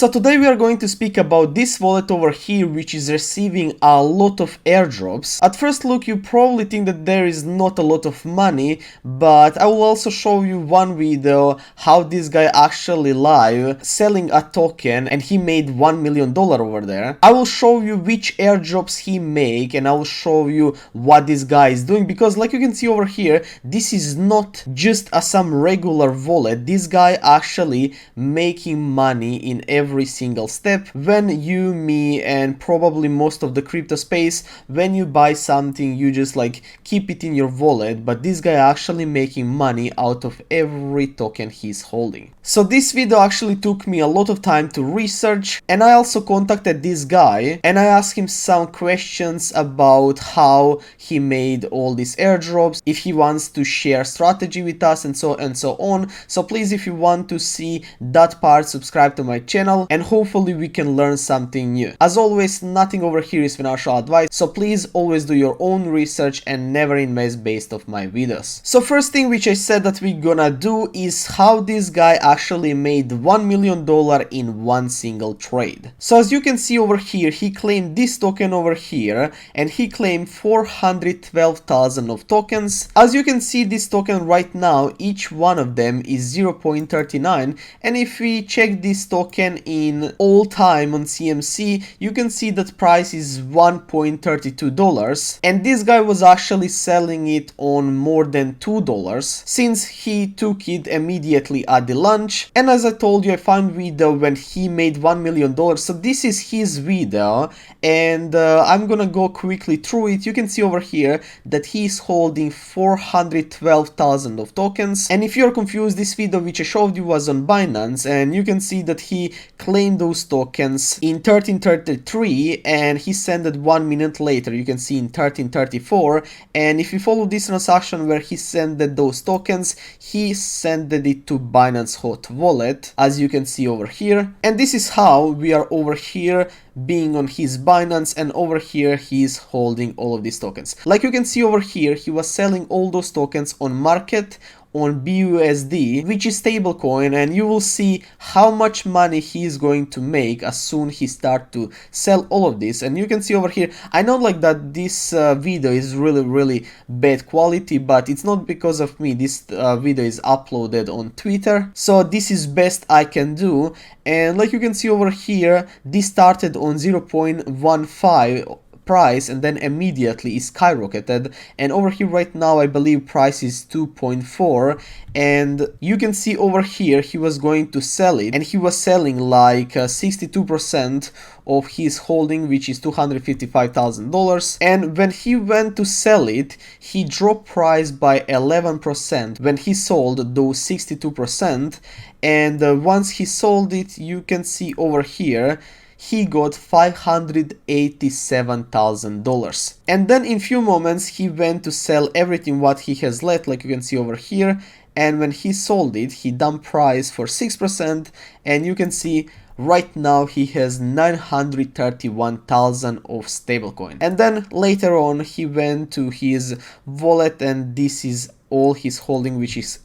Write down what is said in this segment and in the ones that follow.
So today we are going to speak about this wallet over here, which is receiving a lot of airdrops. At first look, you probably think that there is not a lot of money, but I will also show you one video how this guy actually live selling a token and he made $1 million over there. I will show you which airdrops he make and I will show you what this guy is doing, because like you can see over here, this is not just some regular wallet. This guy actually making money in every single step. When you, me, and probably most of the crypto space, when you buy something, you just like keep it in your wallet, but this guy actually making money out of every token he's holding. So this video actually took me a lot of time to research, and I also contacted this guy and I asked him some questions about how he made all these airdrops, if he wants to share strategy with us, and so on. So please, if you want to see that part, subscribe to my channel and hopefully we can learn something new. As always, nothing over here is financial advice, so please always do your own research and never invest based off my videos. So first thing which I said that we're gonna do is how this guy actually made $1 million in one single trade. So as you can see over here, he claimed this token over here and he claimed 412,000 of tokens. As you can see, this token right now, each one of them is 0.39, and if we check this token in all time on CMC, you can see that price is $1.32, and this guy was actually selling it on more than $2 since he took it immediately at the launch. And as I told you, I found video when he made $1 million, so this is his video, and I'm gonna go quickly through it. You can see over here that he's holding 412,000 of tokens, and if you're confused, this video which I showed you was on Binance, and you can see that he claimed those tokens in 1333 and he sent it 1 minute later, you can see in 1334. And if you follow this transaction where he sent those tokens, he sent it to Binance hot wallet, as you can see over here. And this is how we are over here being on his Binance, and over here he's holding all of these tokens. Like you can see over here, he was selling all those tokens on market on BUSD, which is stablecoin, and you will see how much money he is going to make as soon he start to sell all of this. And you can see over here, I know like that this video is really bad quality, but it's not because of me. This video is uploaded on Twitter, so this is best I can do. And like you can see over here, this started on 0.15 price and then immediately is skyrocketed, and over here right now I believe price is 2.4, and you can see over here he was going to sell it and he was selling like 62% of his holding, which is $255,000, and when he went to sell it, he dropped price by 11% when he sold those 62%, and once he sold it, you can see over here he got $587,000, and then in few moments he went to sell everything what he has left, like you can see over here. And when he sold it, he dumped price for 6%, and you can see right now he has 931,000 of stablecoin. And then later on he went to his wallet, and this is all his holding which he's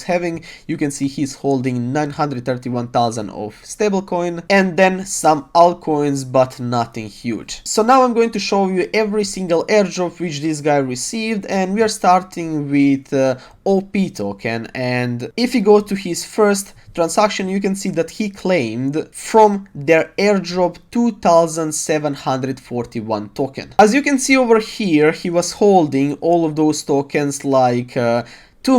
having. You can see he's holding 931,000 of stablecoin and then some altcoins, but nothing huge. So now I'm going to show you every single airdrop which this guy received, and we are starting with OP token. And if you go to his first transaction, you can see that he claimed from their airdrop 2,741 token. As you can see over here, he was holding all of those tokens like 2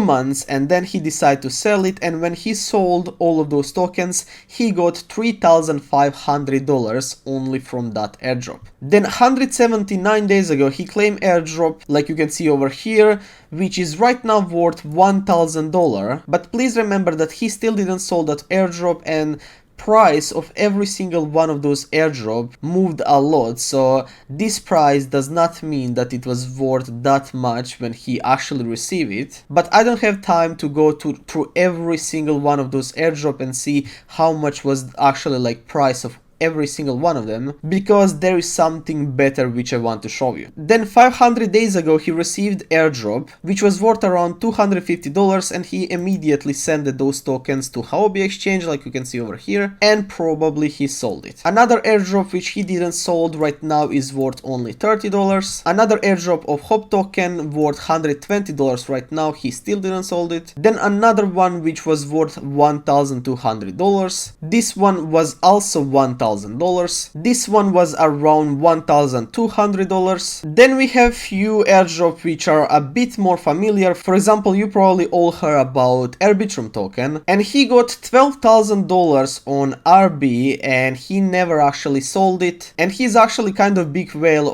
months, and then he decided to sell it, and when he sold all of those tokens, he got $3,500 only from that airdrop. Then 179 days ago he claimed airdrop, like you can see over here, which is right now worth $1,000, but please remember that he still didn't sold that airdrop, and price of every single one of those airdrop moved a lot, so this price does not mean that it was worth that much when he actually received it. But I don't have time to go through every single one of those airdrop and see how much was actually like price of every single one of them, because there is something better which I want to show you. Then 500 days ago he received airdrop which was worth around $250, and he immediately sent those tokens to Huobi exchange, like you can see over here, and probably he sold it. Another airdrop which he didn't sold right now is worth only $30. Another airdrop of Hop token worth $120 right now, he still didn't sold it. Then another one which was worth $1,200. This one was also $1,000. This one was around $1,200. Then we have few airdrops which are a bit more familiar. For example, you probably all heard about Arbitrum token, and he got $12,000 on RB and he never actually sold it. And he's actually kind of big whale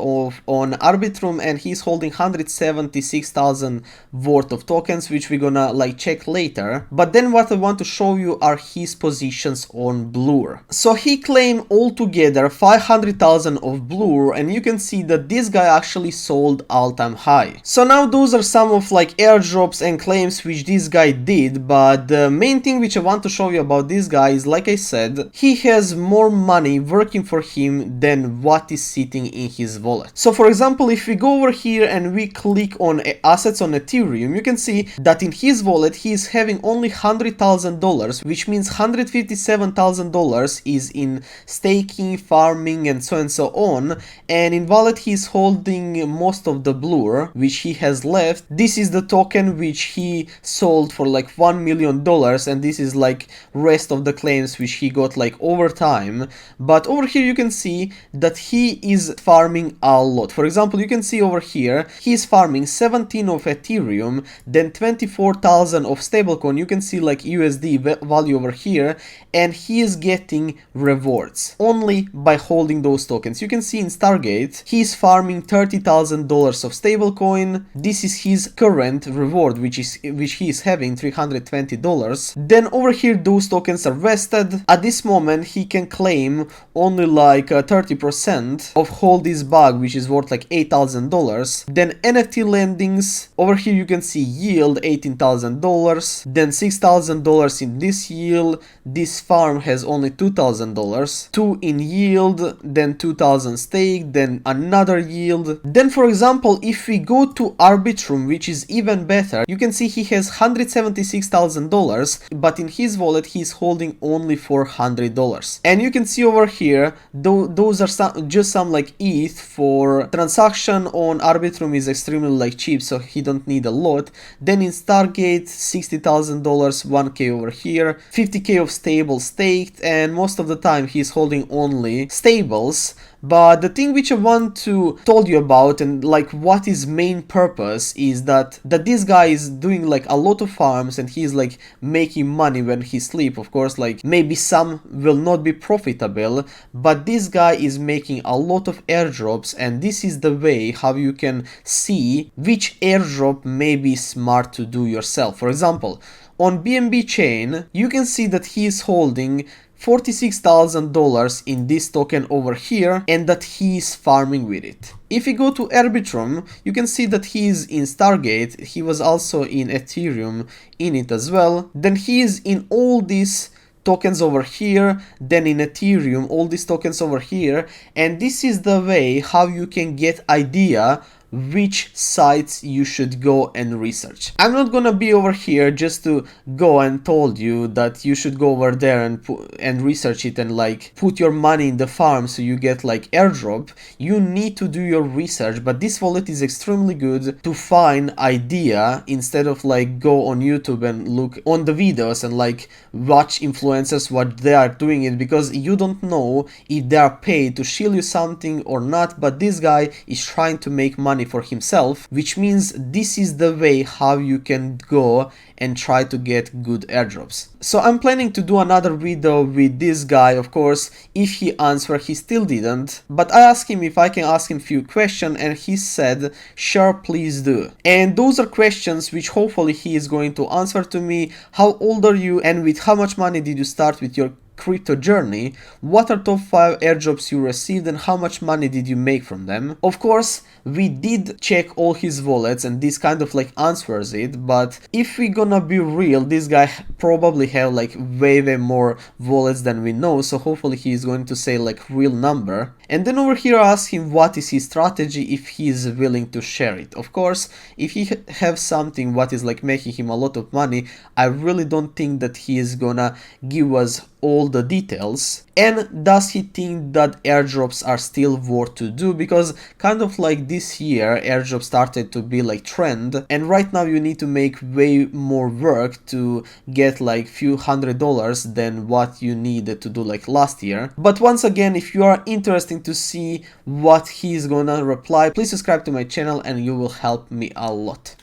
on Arbitrum, and he's holding 176,000 worth of tokens, which we're gonna like check later. But then what I want to show you are his positions on Blur. So he claimed altogether 500,000 of Blur, and you can see that this guy actually sold all-time high. So now those are some of like airdrops and claims which this guy did, but the main thing which I want to show you about this guy is, like I said, he has more money working for him than what is sitting in his wallet. So for example, if we go over here and we click on assets on Ethereum, you can see that in his wallet he is having only $100,000, which means $157,000 is in staking, farming, and so on, and in wallet he is holding most of the Blur which he has left. This is the token which he sold for like $1 million, and this is like rest of the claims which he got like over time. But over here you can see that he is farming a lot. For example, you can see over here he is farming 17 of Ethereum, then 24,000 of stablecoin. You can see like USD value over here, and he is getting rewards only by holding those tokens. You can see in Stargate he is farming $30,000 of stablecoin. This is his current reward which he is having, $320. Then over here those tokens are vested. At this moment he can claim only like 30% of hold this bug, which is worth like $8,000. Then NFT lendings, over here you can see yield $18,000, then $6,000 in this yield. This farm has only $2,000, 2 in yield, then 2,000 stake, then another yield. Then for example, if we go to Arbitrum, which is even better, you can see he has $176,000, but in his wallet he's holding only $400. And you can see over here those are just some like ETH. For transaction on Arbitrum is extremely like cheap, so he don't need a lot. Then in Stargate $60,000, 1k over here, 50k of stable staked, and most of the time he's holding only stables. But the thing which I want to told you about, and like what his main purpose is, that this guy is doing like a lot of farms and he's like making money when he sleep. Of course, like maybe some will not be profitable, but this guy is making a lot of airdrops, and this is the way how you can see which airdrop may be smart to do yourself. For example, on BNB chain you can see that he is holding $46,000 in this token over here, and that he is farming with it. If we go to Arbitrum, you can see that he is in Stargate, he was also in Ethereum in it as well. Then he is in all these tokens over here, then in Ethereum all these tokens over here, and this is the way how you can get idea which sites you should go and research. I'm not gonna be over here just to go and told you that you should go over there and research it and like put your money in the farm so you get like airdrop. You need to do your research, but this wallet is extremely good to find idea instead of like go on YouTube and look on the videos and like watch influencers what they are doing it, because you don't know if they are paid to shill you something or not. But this guy is trying to make money for himself, which means this is the way how you can go and try to get good airdrops. So I'm planning to do another video with this guy. Of course, if he answered, he still didn't, but I asked him if I can ask him few questions, and he said sure, please do. And those are questions which hopefully he is going to answer to me. How old are you, and with how much money did you start with your crypto journey, what are top 5 airdrops you received and how much money did you make from them. Of course, we did check all his wallets and this kind of like answers it, but if we gonna be real, this guy probably have like way more wallets than we know, so hopefully he is going to say like real number. And then over here I ask him what is his strategy, if he is willing to share it. Of course, if he have something what is like making him a lot of money, I really don't think that he is gonna give us all the details. And does he think that airdrops are still worth to do, because kind of like this year airdrops started to be like trend, and right now you need to make way more work to get like few $100s than what you needed to do like last year. But once again, if you are interested to see what he's gonna reply, please subscribe to my channel and you will help me a lot.